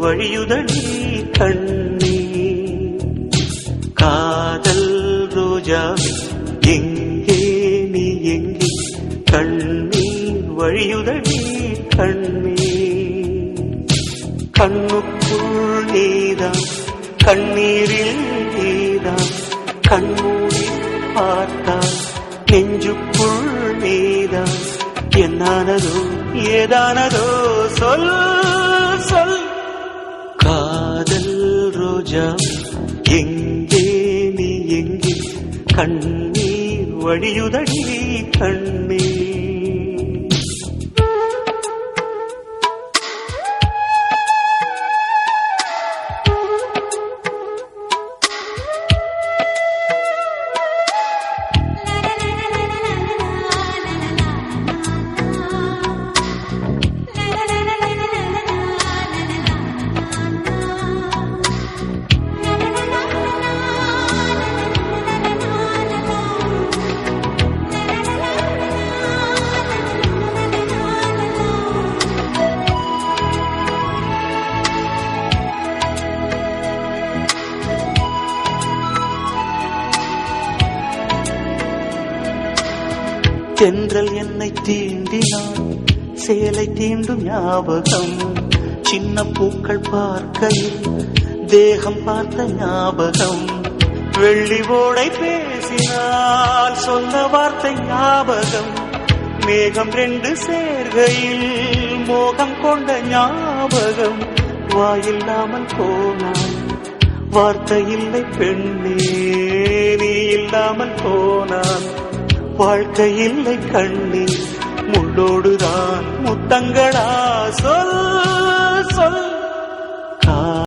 வழியுதடி கண்ணே. காதல் ரோஜாவே எங்கே நீ எங்கே, கண்ணீர் வழியுதடி கண்ணே. கண்ணுக்குள் நீதான், கண்ணீரில் நீதான், கண்மூடி பார்த்தால் நெஞ்சுக்குள் நீதான். என்னானதோ ஏதானதோ சொல் சொல். காதல் ரோஜா எங்கே நீ எங்கே, கண்ணீர் வழியுதடி கண்ணே. தென்றல் என்னை தீண்டினான், சேலை தீண்டும் ஞாபகம். சின்ன பூக்கள் பார்க்கையில் தேகம் பார்த்த ஞாபகம். வெள்ளி ஓடை பேசினால் சொன்ன வார்த்தை ஞாபகம். மேகம் ரெண்டு சேர்கையில் மோகம் கொண்ட ஞாபகம். வாயில்லாமல் போனான், வார்த்தை இல்லை பெண்ணே, நீ இல்லாமல் போனான் வாழ்க்கை இல்லை கண்ணே. முள்ளோடுதான் முத்தங்களா சொல் சொல்.